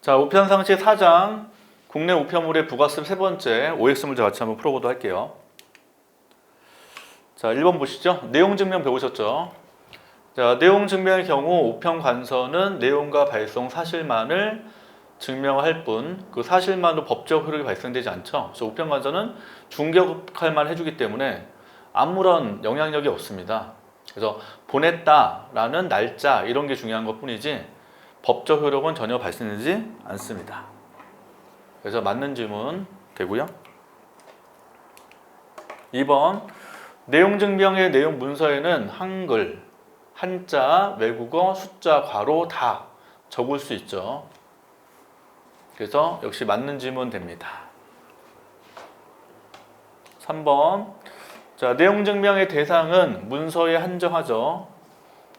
자, 우편상식 4장 국내 우편물의 부가세 세 번째 OX 문제 같이 한번 풀어보도록 할게요. 자, 1번 보시죠. 내용 증명 배우셨죠? 자, 내용 증명의 경우 우편 관서는 내용과 발송 사실만을 증명할 뿐 그 사실만으로 법적 효력이 발생되지 않죠. 그래서 우편 관서는 중개 역할만 해주기 때문에 아무런 영향력이 없습니다. 그래서 보냈다라는 날짜 이런 게 중요한 것 뿐이지 법적 효력은 전혀 발생되지 않습니다. 그래서 맞는 질문 되고요. 2번 내용 증명의 내용 문서에는 한글, 한자, 외국어, 숫자, 괄호 다 적을 수 있죠. 그래서 역시 맞는 질문 됩니다. 3번 자, 내용 증명의 대상은 문서에 한정하죠.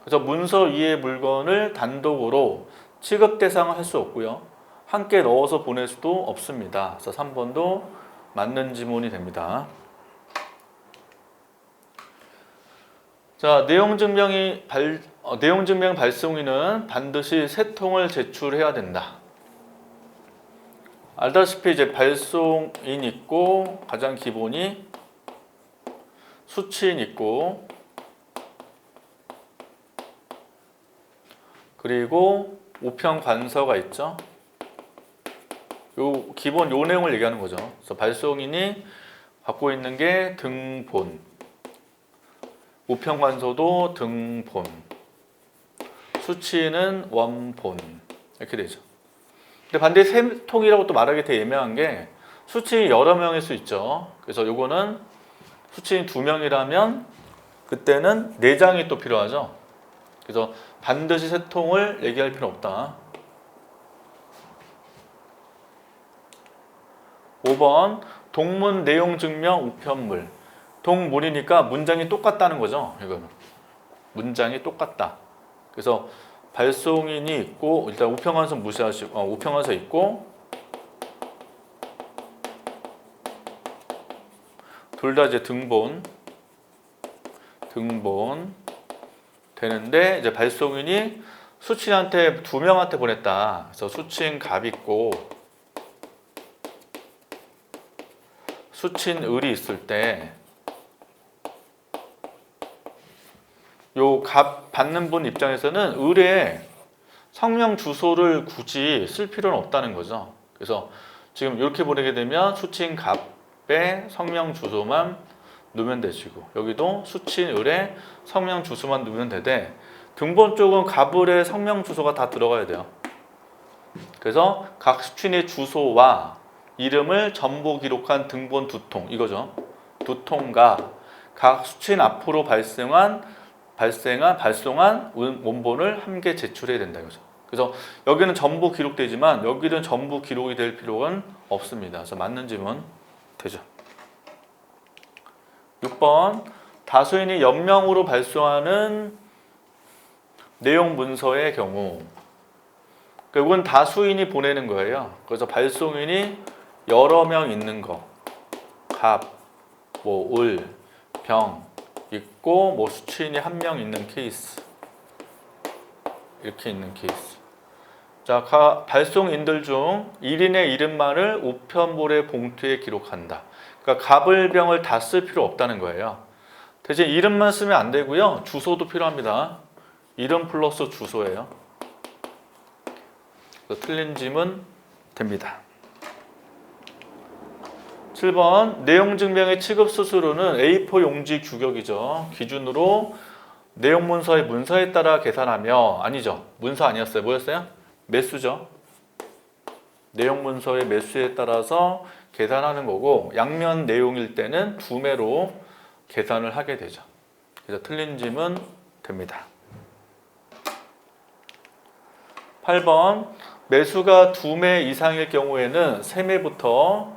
그래서 문서 위의 물건을 단독으로 취급 대상을 할 수 없고요. 함께 넣어서 보낼 수도 없습니다. 그래서 3번도 맞는 지문이 됩니다. 자, 내용 증명 발송인은 반드시 세 통을 제출해야 된다. 알다시피 이제 발송인 있고 가장 기본이 수취인 있고 그리고 우편 관서가 있죠. 요 기본 요 내용을 얘기하는 거죠. 그래서 발송인이 갖고 있는 게 등본, 우편 관서도 등본, 수취인은 원본 이렇게 되죠. 근데 반대에 세 통이라고 또 말하기 되게 애매한 게 수취인이 여러 명일 수 있죠. 그래서 요거는 수취인 2명이라면 그때는 4장이 또 필요하죠. 그래서 반드시 세 통을 얘기할 필요는 없다. 5번 동문 내용 증명 우편물. 동문이니까 문장이 똑같다는 거죠. 이거는 문장이 똑같다. 그래서 발송인이 있고 일단 우편관서 무시하시고 우편관서 있고 둘 다 이제 등본 되는데 이제 발송인이 수취인한테 2명한테 보냈다. 그래서 수취인 갑 있고 수취인 을이 있을 때 요 갑 받는 분 입장에서는 을의 성명 주소를 굳이 쓸 필요는 없다는 거죠. 그래서 지금 이렇게 보내게 되면 수취인 갑의 성명 주소만 넣으면 되시고 여기도 수취인 을의 성명 주소만 넣으면 되되 등본 쪽은 갑을의 성명 주소가 다 들어가야 돼요. 그래서 각 수취인의 주소와 이름을 전부 기록한 등본 2통 이거죠. 2통과 각 수취인 앞으로 발송한 원본을 함께 제출해야 된다 이거죠. 그래서 여기는 전부 기록되지만 여기는 전부 기록이 될 필요는 없습니다. 그래서 맞는 질문 되죠. 6번 다수인이 연명으로 발송하는 내용 문서의 경우 이건 다수인이 보내는 거예요. 그래서 발송인이 여러 명 있는 거 갑, 을, 병 있고 수취인이 1명 있는 케이스 이렇게 있는 케이스. 자, 발송인들 중 1인의 이름만을 우편물의 봉투에 기록한다. 그러니까 갑을 병을 다 쓸 필요 없다는 거예요. 대신 이름만 쓰면 안 되고요. 주소도 필요합니다. 이름 플러스 주소예요. 틀린 질문 됩니다. 7번 내용 증명의 취급 수수료는 A4 용지 규격이죠. 기준으로 내용 문서의 문서에 따라 계산하며 아니죠. 문서 아니었어요. 뭐였어요? 매수죠. 내용 문서의 매수에 따라서 계산하는 거고 양면 내용일 때는 2매로 계산을 하게 되죠. 그래서 틀린 질문 됩니다. 8번 매수가 2매 이상일 경우에는 3매부터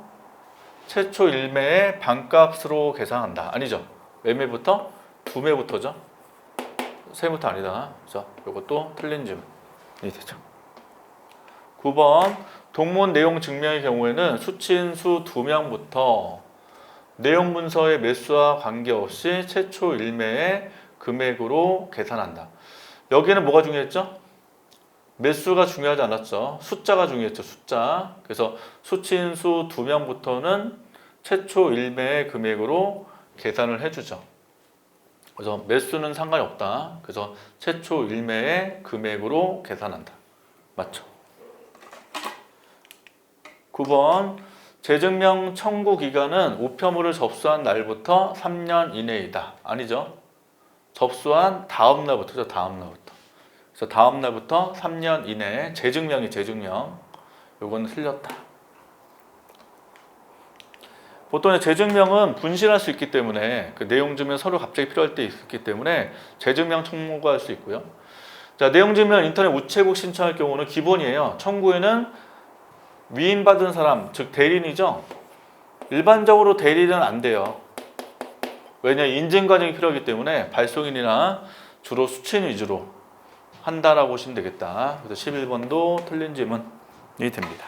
최초 1매의 반값으로 계산한다. 아니죠. 몇 매부터? 2매부터죠. 3매부터 아니다. 그래서 이것도 틀린 질문이 되죠. 9번 동문 내용 증명의 경우에는 수취인 수 2명부터 내용 문서의 매수와 관계없이 최초 1매의 금액으로 계산한다. 여기는 뭐가 중요했죠? 매수가 중요하지 않았죠. 숫자가 중요했죠. 숫자. 그래서 수취인수 2명부터는 최초 1매의 금액으로 계산을 해주죠. 그래서 매수는 상관이 없다. 그래서 최초 1매의 금액으로 계산한다. 맞죠? 9번 재증명 청구 기간은 우편물을 접수한 날부터 3년 이내이다. 아니죠. 접수한 다음 날부터죠. 다음 날부터. 그래서 다음 날부터 3년 이내에 재증명이 재증명. 요건 틀렸다. 보통 재증명은 분실할 수 있기 때문에 그 내용 증명 서류 갑자기 필요할 때 있기 때문에 재증명 청구할 수 있고요. 자, 내용 증명 인터넷 우체국 신청할 경우는 기본이에요. 청구에는 위임받은 사람, 즉 대리인이죠. 일반적으로 대리인은 안 돼요. 왜냐, 인증 과정이 필요하기 때문에 발송인이나 주로 수취인 위주로 한다라고 보시면 되겠다. 그래서 11번도 틀린 질문이 됩니다.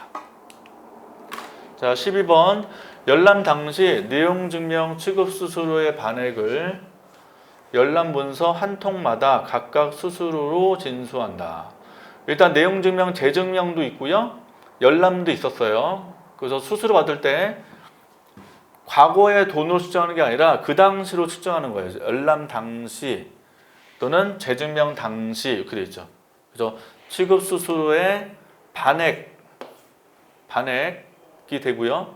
자, 12번 열람 당시 내용 증명 취급 수수료의 반액을 열람 문서 한 통마다 각각 수수료로 진수한다. 일단 내용 증명 재증명도 있고요. 열람도 있었어요. 그래서 수수료 받을 때 과거의 돈으로 측정하는 게 아니라 그 당시로 측정하는 거예요. 열람 당시 또는 재증명 당시 이렇게 되어 있죠. 그래서 취급 수수료의 반액이 되고요.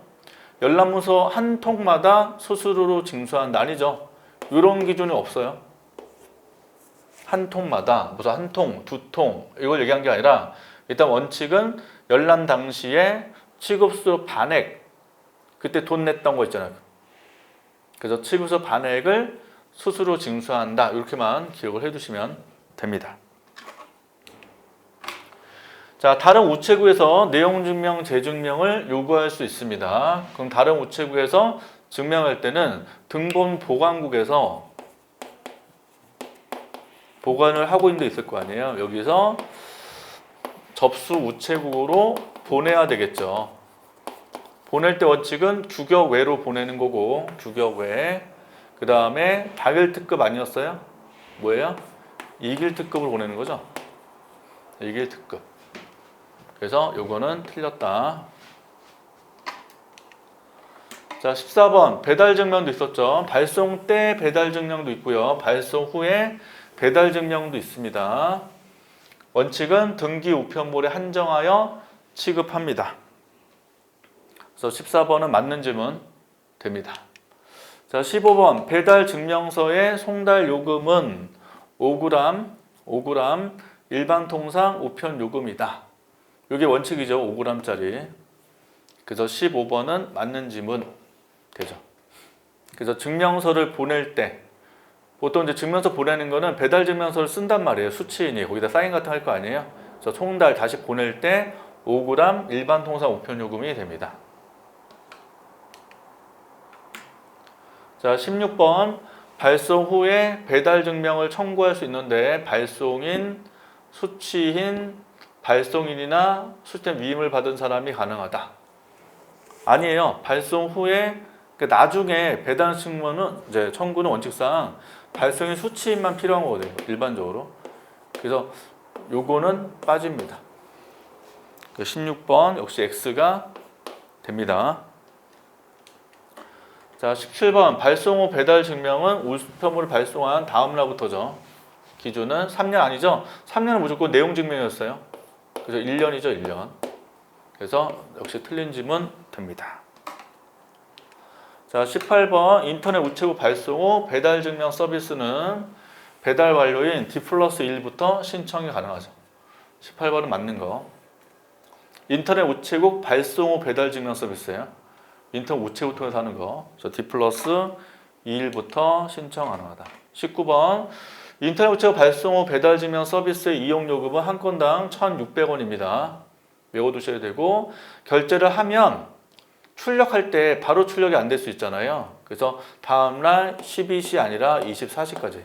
열람문서 한 통마다 수수료로 징수한다. 아니죠. 이런 기준이 없어요. 한 통마다 무슨 한 통, 두 통 이걸 얘기한 게 아니라 일단 원칙은 열람 당시에 취급수수료 반액 그때 돈 냈던 거 있잖아요. 그래서 취급수수료 반액을 수수료 징수한다. 이렇게만 기억을 해두시면 됩니다. 자, 다른 우체국에서 내용 증명, 재증명을 요구할 수 있습니다. 그럼 다른 우체국에서 증명할 때는 등본 보관국에서 보관을 하고 있는 데 있을 거 아니에요. 여기서 접수 우체국으로 보내야 되겠죠. 보낼 때 원칙은 규격외로 보내는 거고, 규격외. 그 다음에 당일특급 아니었어요? 뭐예요? 이길특급으로 보내는 거죠. 이길특급. 그래서 요거는 틀렸다. 자, 14번 배달 증명도 있었죠. 발송 때 배달 증명도 있고요. 발송 후에 배달 증명도 있습니다. 원칙은 등기 우편물에 한정하여 취급합니다. 그래서 14번은 맞는 질문 됩니다. 자, 15번 배달 증명서의 송달 요금은 5g 일반 통상 우편 요금이다. 이게 원칙이죠. 5g짜리. 그래서 15번은 맞는 질문 되죠. 그래서 증명서를 보낼 때 보통 이제 증명서 보내는 거는 배달 증명서를 쓴단 말이에요. 수취인이 거기다 사인 같은 거 할 거 아니에요. 그래서 송달 다시 보낼 때 5g 일반 통상 우편 요금이 됩니다. 자, 16번 발송 후에 배달 증명을 청구할 수 있는데 발송인, 수취인, 발송인이나 수취인 위임을 받은 사람이 가능하다. 아니에요. 발송 후에 나중에 배달 증명은 이제 청구는 원칙상 발송인 수취인만 필요한 거거든요. 일반적으로. 그래서 요거는 빠집니다. 16번 역시 X가 됩니다. 자, 17번 발송 후 배달 증명은 우편물을 발송한 다음 날부터죠. 기준은 3년 아니죠? 3년은 무조건 내용 증명이었어요. 그래서 1년이죠, 1년. 그래서 역시 틀린 질문 됩니다. 자, 18번 인터넷 우체국 발송 후 배달 증명 서비스는 배달 완료인 D+1부터 신청이 가능하죠. 18번은 맞는 거. 인터넷 우체국 발송 후 배달 증명 서비스예요. 인터넷 우체국 통해서 하는 거. D+2일부터 신청 가능하다. 19번 인터넷 우체국 발송 후 배달 증명 서비스의 이용 요금은 한 건당 1,600원입니다. 외워두셔야 되고 결제를 하면 출력할 때 바로 출력이 안 될 수 있잖아요. 그래서 다음날 12시 아니라 24시까지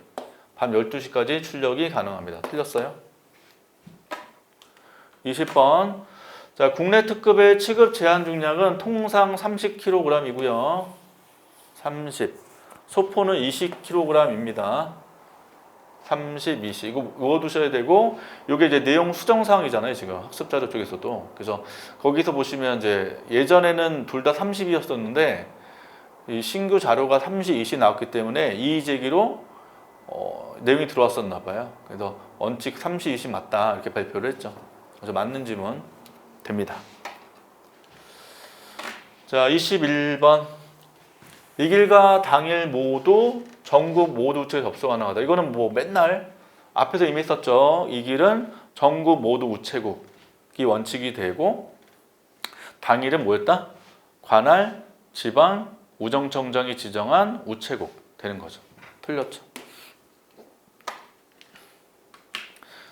밤 12시까지 출력이 가능합니다. 틀렸어요? 20번 자, 국내 특급의 취급 제한 중량은 통상 30kg이고요. 30. 소포는 20kg입니다. 30, 20 이거 외워두셔야 되고 이게 이제 내용 수정 사항이잖아요 지금 학습 자료 쪽에서도. 그래서 거기서 보시면 이제 예전에는 둘 다 30이었었는데 이 신규 자료가 30, 20 나왔기 때문에 이의 제기로 내용이 들어왔었나 봐요. 그래서 원칙 30, 20 맞다 이렇게 발표를 했죠. 그래서 맞는 지문 됩니다. 자, 21번. 이 길과 당일 모두 전국 모두 우체에 접수 가능하다. 이거는 뭐 맨날 앞에서 이미 했었죠. 이 길은 전국 모두 우체국이 원칙이 되고 당일은 뭐였다? 관할, 지방, 우정청장이 지정한 우체국 되는 거죠. 틀렸죠.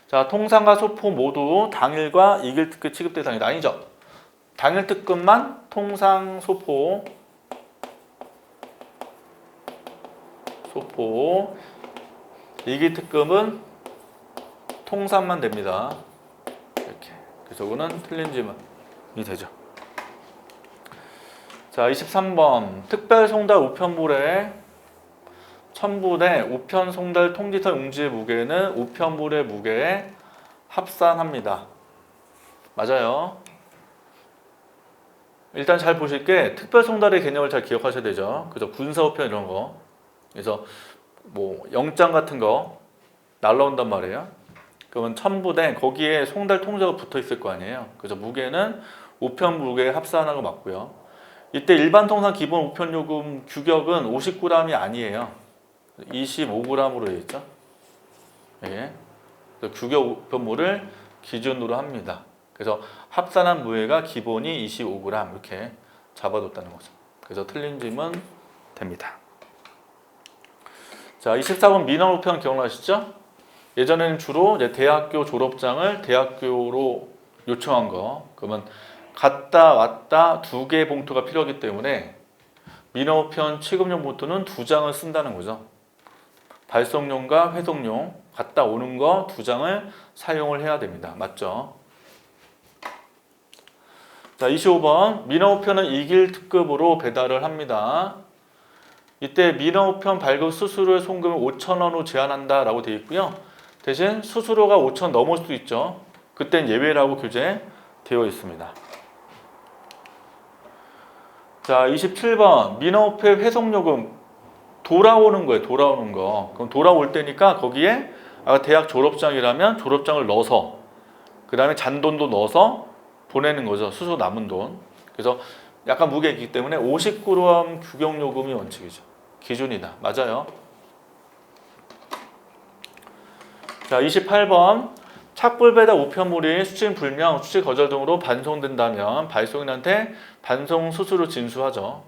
자, 통상과 소포 모두 당일과 이길 특급 취급 대상이다. 아니죠. 당일 특급만 통상, 소포, 이길 특급은 통상만 됩니다. 이렇게. 그래서 이거는 틀린 질문이 되죠. 자, 23번. 특별 송달 우편물의 첨부된 우편 송달 통지서 용지의 무게는 우편물의 무게에 합산합니다. 맞아요. 일단 잘 보실 게 특별 송달의 개념을 잘 기억하셔야 되죠. 그죠? 군사 우편 이런 거. 그래서 뭐 영장 같은 거 날라온단 말이에요. 그러면 첨부된 거기에 송달 통지서가 붙어 있을 거 아니에요. 그래서 무게는 우편 무게에 합산하는 거 맞고요. 이때 일반 통상 기본 우편 요금 규격은 50g이 아니에요. 25g으로 되어 있죠. 예. 규격 우편물을 기준으로 합니다. 그래서 합산한 무게가 기본이 25g 이렇게 잡아뒀다는 거죠. 그래서 틀린 질문 됩니다. 자, 24번 민원 우편 기억나시죠? 예전에는 주로 이제 대학교 졸업장을 대학교로 요청한 거. 그러면 갔다 왔다 2개의 봉투가 필요하기 때문에 민원 우편 취급용 봉투는 2장을 쓴다는 거죠. 발송용과 회송용 갔다 오는 거 2장을 사용을 해야 됩니다. 맞죠? 자, 25번 민원 우편은 이길 특급으로 배달을 합니다. 이때 민원 우편 발급 수수료의 송금을 5,000원으로 제한한다 라고 되어 있고요. 대신 수수료가 5,000원 넘을 수도 있죠. 그땐 예외라고 규제되어 있습니다. 자, 27번 민원 우편 회송요금 돌아오는 거예요. 돌아오는 거. 그럼 돌아올 때니까 거기에 대학 졸업장이라면 졸업장을 넣어서 그 다음에 잔돈도 넣어서 보내는 거죠. 수수 남은 돈. 그래서 약간 무게가 있기 때문에 50g 규격요금이 원칙이죠. 기준이다. 맞아요. 자, 28번 착불 배달 우편물이 수취인 불명, 수취 거절 등으로 반송된다면 발송인한테 반송 수수료 징수하죠.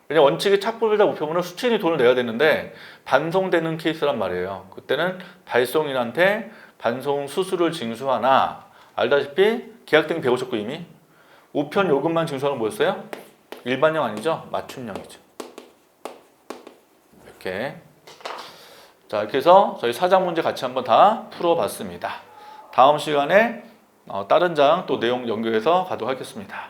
왜냐면 원칙이 착불 배달 우편물은 수취인이 돈을 내야 되는데 반송되는 케이스란 말이에요. 그때는 발송인한테 반송 수수료를 징수하나 알다시피 계약된 게 배우셨고 이미 우편 요금만 징수하는 건 뭐였어요? 일반형 아니죠? 맞춤형이죠. 이렇게. 자, 이렇게 해서 저희 4장 문제 같이 한번 다 풀어봤습니다. 다음 시간에 다른 장 또 내용 연결해서 가도록 하겠습니다.